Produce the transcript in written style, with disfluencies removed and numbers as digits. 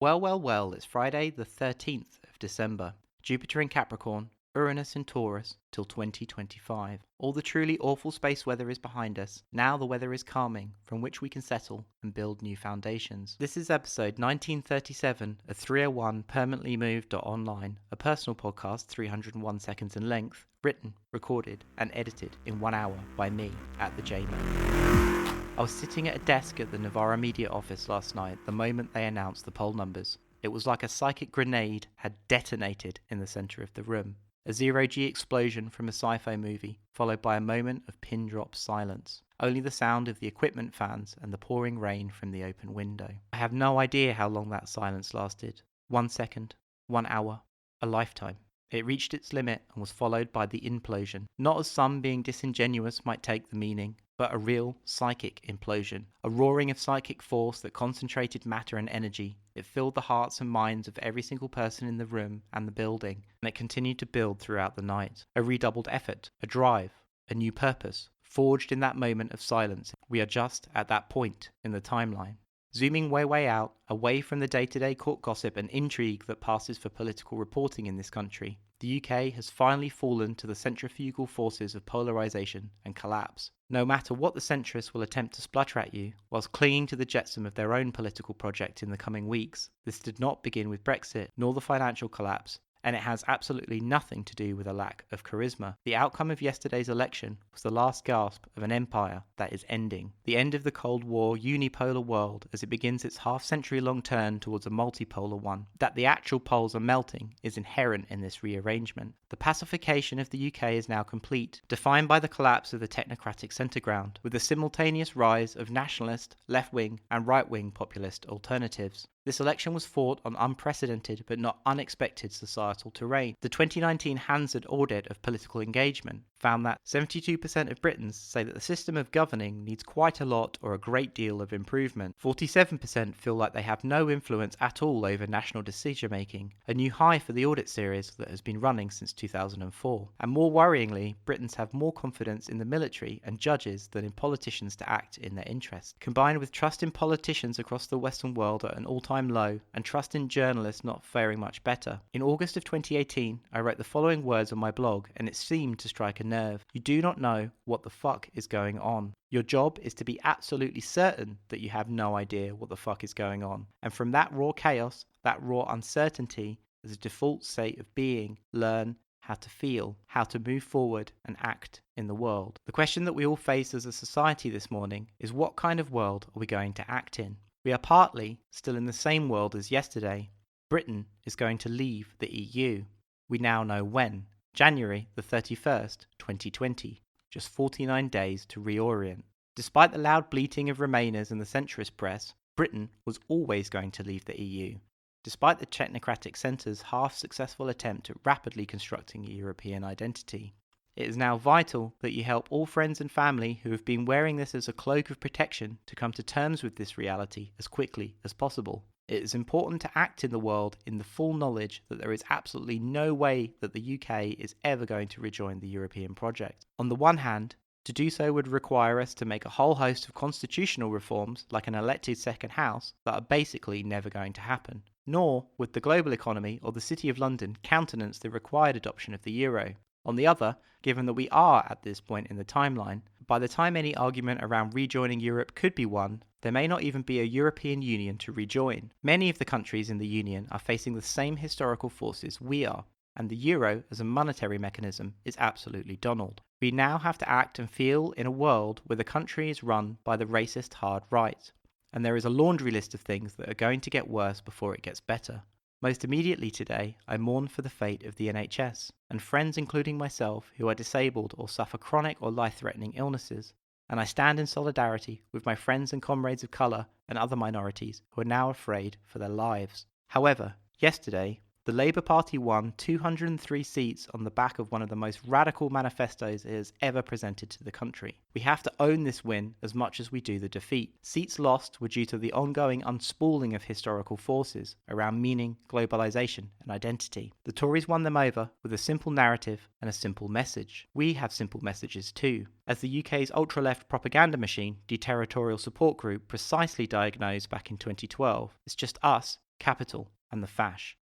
Well, it's Friday the 13th of December. Jupiter in Capricorn, Uranus in Taurus, till 2025. All the truly awful space weather is behind us. Now the weather is calming, from which we can settle and build new foundations. This is episode 1937 of 301 Permanently Moved.online, a personal podcast 301 seconds in length, written, recorded, and edited in 1 hour by me at the J-Man. I was sitting at a desk at the Novara Media office last night the moment they announced the poll numbers. It was like a psychic grenade had detonated in the centre of the room. A zero-G explosion from a sci-fi movie, followed by a moment of pin-drop silence. Only the sound of the equipment fans and the pouring rain from the open window. I have no idea how long that silence lasted. 1 second, 1 hour, a lifetime. It reached its limit and was followed by the implosion. Not as some being disingenuous might take the meaning, but a real psychic implosion. A roaring of psychic force that concentrated matter and energy. It filled the hearts and minds of every single person in the room and the building, and it continued to build throughout the night. A redoubled effort, a drive, a new purpose, forged in that moment of silence. We are just at that point in the timeline. Zooming way out, away from the day-to-day court gossip and intrigue that passes for political reporting in this country, the UK has finally fallen to the centrifugal forces of polarisation and collapse. No matter what the centrists will attempt to splutter at you, whilst clinging to the jetsam of their own political project in the coming weeks, this did not begin with Brexit, nor the financial collapse, and it has absolutely nothing to do with a lack of charisma. The outcome of yesterday's election was the last gasp of an empire that is ending. The end of the Cold War unipolar world as it begins its half-century-long turn towards a multipolar one. That the actual poles are melting is inherent in this rearrangement. The pacification of the UK is now complete, defined by the collapse of the technocratic centre ground, with the simultaneous rise of nationalist, left-wing and right-wing populist alternatives. This election was fought on unprecedented but not unexpected societal terrain. The 2019 Hansard audit of political engagement found that 72% of Britons say that the system of governing needs quite a lot or a great deal of improvement. 47% feel like they have no influence at all over national decision making, a new high for the audit series that has been running since 2004. And more worryingly, Britons have more confidence in the military and judges than in politicians to act in their interest. Combined with trust in politicians across the Western world at an all-time low and trust in journalists not faring much better. In August of 2018, I wrote the following words on my blog and it seemed to strike a nerve. You do not know what the fuck is going on. Your job is to be absolutely certain that you have no idea what the fuck is going on. And from that raw chaos, that raw uncertainty, as a default state of being, learn how to feel, how to move forward and act in the world. The question that we all face as a society this morning is, what kind of world are we going to act in? We are partly still in the same world as yesterday. Britain is going to leave the EU. We now know when. January the 31st, 2020. Just 49 days to reorient. Despite the loud bleating of Remainers and the centrist press, Britain was always going to leave the EU. Despite the technocratic centre's half-successful attempt at rapidly constructing a European identity. It is now vital that you help all friends and family who have been wearing this as a cloak of protection to come to terms with this reality as quickly as possible. It is important to act in the world in the full knowledge that there is absolutely no way that the UK is ever going to rejoin the European project. On the one hand, to do so would require us to make a whole host of constitutional reforms, like an elected second house, that are basically never going to happen. Nor would the global economy or the City of London countenance the required adoption of the euro. On the other, given that we are at this point in the timeline, by the time any argument around rejoining Europe could be won, there may not even be a European Union to rejoin. Many of the countries in the Union are facing the same historical forces we are, and the euro as a monetary mechanism is absolutely Donald. We now have to act and feel in a world where the country is run by the racist hard right, and there is a laundry list of things that are going to get worse before it gets better. Most immediately today, I mourn for the fate of the NHS, and friends including myself who are disabled or suffer chronic or life-threatening illnesses, and I stand in solidarity with my friends and comrades of colour and other minorities who are now afraid for their lives. However, yesterday, the Labour Party won 203 seats on the back of one of the most radical manifestos it has ever presented to the country. We have to own this win as much as we do the defeat. Seats lost were due to the ongoing unspooling of historical forces around meaning, globalisation and identity. The Tories won them over with a simple narrative and a simple message. We have simple messages too. As the UK's ultra-left propaganda machine, Deterritorial Support Group, precisely diagnosed back in 2012, it's just us Capital, and the Fash.